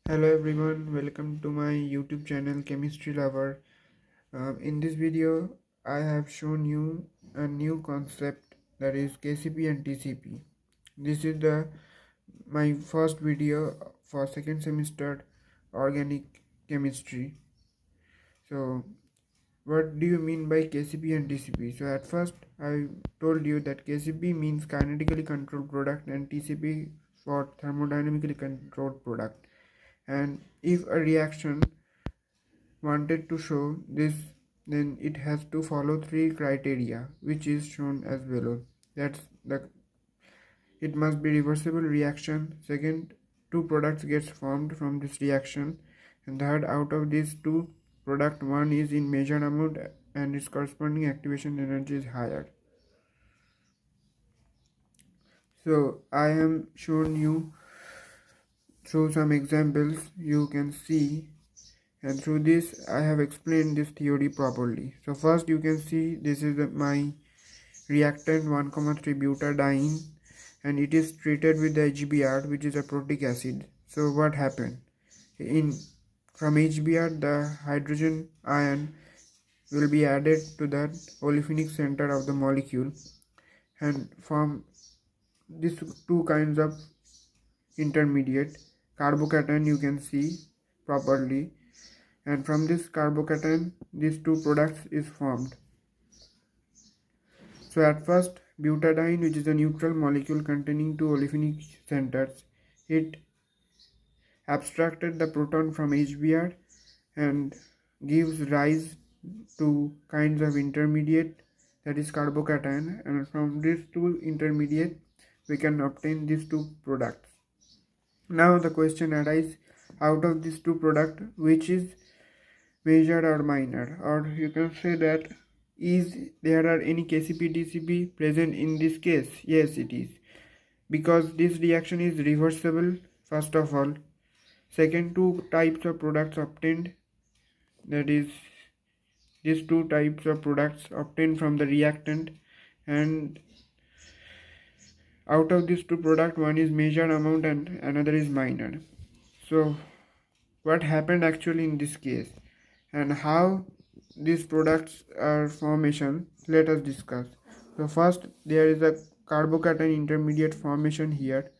Hello everyone, welcome to my YouTube channel Chemistry Lover. In this video, I have shown you a new concept, that is Kcp and Tcp. This is my first video for second semester organic chemistry. So, what do you mean by Kcp and Tcp? So at first, I told you that Kcp means kinetically controlled product and Tcp for thermodynamically controlled product. And if a reaction wanted to show this, then it has to follow three criteria, which is shown as below. That's the It must be reversible reaction. Second, two products gets formed from this reaction, and third, out of these two product, one is in measured amount and its corresponding activation energy is higher. So I am shown you through some examples. You can see, and through this I have explained this theory properly. So first you can see this is my reactant 1,3 butadiene, and it is treated with the HBr, which is a protic acid. So what happened? From HBr, the hydrogen ion will be added to the olefinic center of the molecule, and from these two kinds of intermediate carbocation you can see properly, and from this carbocation these two products is formed. So at first, butadiene, which is a neutral molecule containing two olefinic centers, it abstracted the proton from HBr and gives rise to kinds of intermediate, that is carbocation, and from these two intermediate we can obtain these two products. Now the question arises, out of these two products, which is major or minor, or you can say that, is there are any Kcp Tcp present in this case? Yes, it is, because this reaction is reversible first of all. Second, two types of products obtained, that is these two types of products obtained from the reactant, and out of these two products, one is major amount and another is minor. So what happened actually in this case and how these products are formation, let us discuss. So first, there is a carbocation intermediate formation here.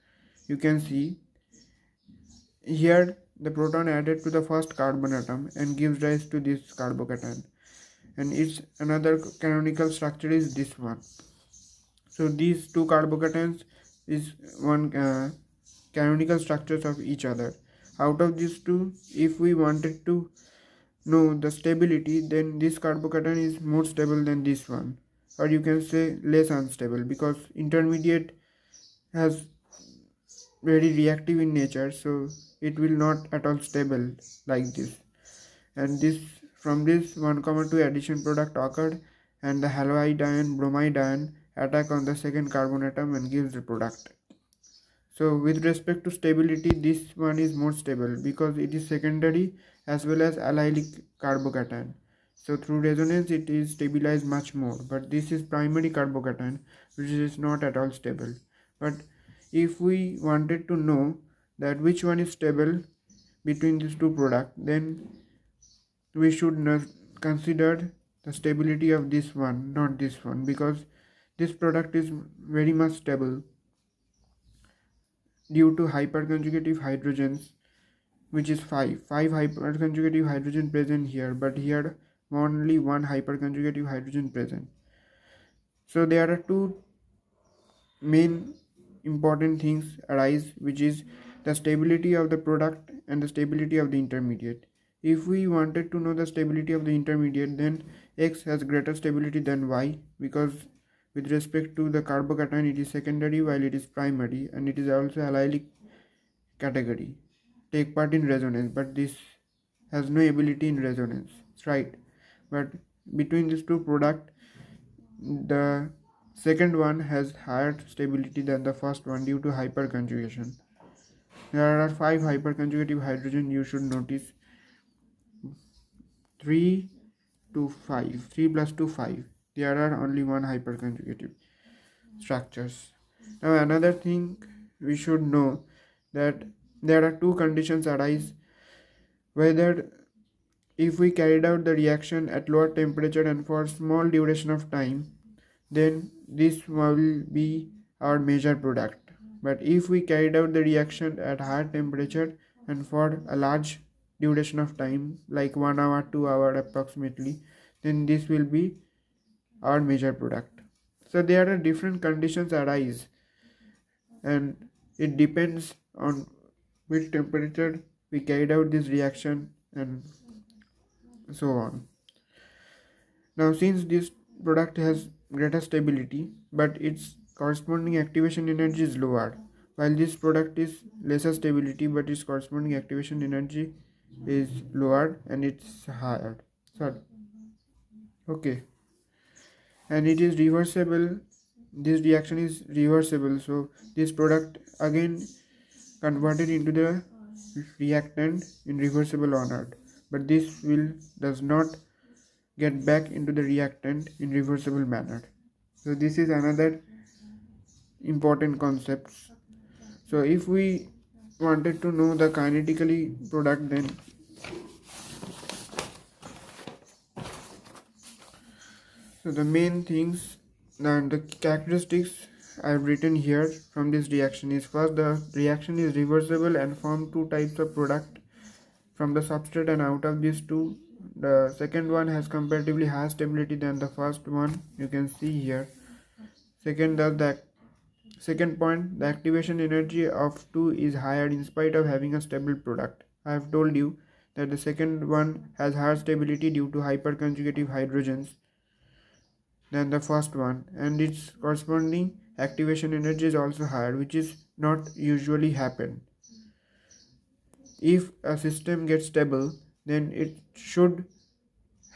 You can see here the proton added to the first carbon atom and gives rise to this carbocation, and its another canonical structure is this one. So these two carbocations is one canonical structures of each other. Out of these two, if we wanted to know the stability, then this carbocation is more stable than this one, or you can say less unstable, because intermediate has very reactive in nature, so it will not at all stable like this. And this, from this 1,2 addition product occurred, and the halide ion bromide ion attack on the second carbon atom and gives the product. So with respect to stability, this one is more stable because it is secondary as well as allylic carbocation. So through resonance it is stabilized much more, but this is primary carbocation, which is not at all stable. But if we wanted to know that which one is stable between these two products, then we should not consider the stability of this one, not this one, because this product is very much stable due to hyperconjugative hydrogens, which is 5 hyperconjugative hydrogen present here, but here only one hyperconjugative hydrogen present. So there are two main important things arise, which is the stability of the product and the stability of the intermediate. If we wanted to know the stability of the intermediate, then X has greater stability than Y, because with respect to the carbocation it is secondary while it is primary, and it is also allylic category, take part in resonance, but this has no ability in resonance, right? But between these two products, the second one has higher stability than the first one due to hyperconjugation. There are 5 hyperconjugative hydrogen, you should notice 3 to 5, 3 plus 2 5. There are only one hyperconjugative structures. Now another thing we should know, that there are two conditions arise: whether if we carried out the reaction at lower temperature and for small duration of time, then this will be our major product. But if we carried out the reaction at higher temperature and for a large duration of time, like 1 hour, 2 hour approximately, then this will be our major product. So there are different conditions arise, and it depends on which temperature we carried out this reaction and so on. Now, since this product has greater stability but its corresponding activation energy is lower, while this product is lesser stability but its corresponding activation energy is lower and it's higher. Sorry. Okay. And it is reversible. This reaction is reversible. So this product again converted into the reactant in reversible order. But this will does not get back into the reactant in reversible manner. So this is another important concept. So if we wanted to know the kinetically product, then so the main things and the characteristics I've written here from this reaction is: first, the reaction is reversible and form two types of product from the substrate, and out of these two, the second one has comparatively higher stability than the first one. You can see here. Second point, the activation energy of 2 is higher in spite of having a stable product. I have told you that the second one has higher stability due to hyperconjugative hydrogens than the first one, and its corresponding activation energy is also higher, which is not usually happen. If a system gets stable, then it should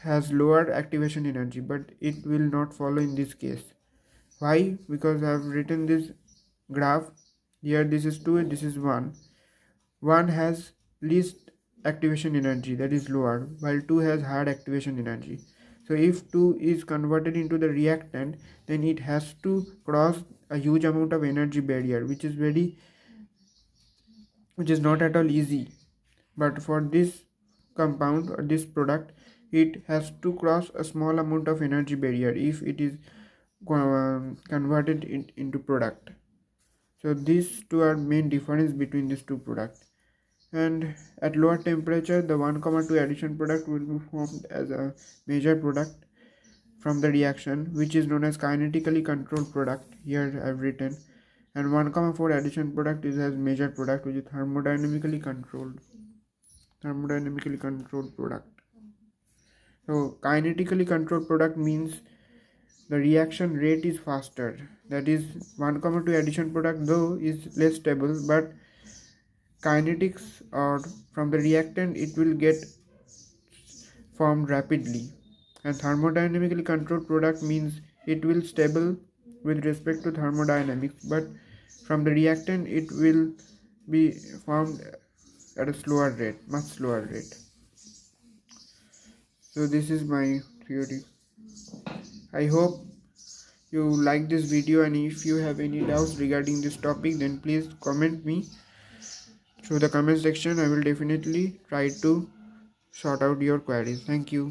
has lower activation energy, but it will not follow in this case. Why? Because I have written this graph here. This is 2, this is 1. 1 has least activation energy, that is lower, while 2 has higher activation energy. So if 2 is converted into the reactant, then it has to cross a huge amount of energy barrier, which is not at all easy. But for this compound or this product, it has to cross a small amount of energy barrier if it is converted into product. So these two are main difference between these two products. And at lower temperature, the 1,2 addition product will be formed as a major product from the reaction, which is known as kinetically controlled product. Here I have written. And 1,4 addition product is as major product, which is thermodynamically controlled product. So kinetically controlled product means the reaction rate is faster. That is, 1,2 addition product though is less stable, but kinetics or from the reactant it will get formed rapidly. And thermodynamically controlled product means it will stable with respect to thermodynamics, but from the reactant it will be formed at a slower rate, much slower rate. So this is my theory. I hope you like this video, and if you have any doubts regarding this topic, then please comment me through the comment section. I will definitely try to sort out your queries. Thank you.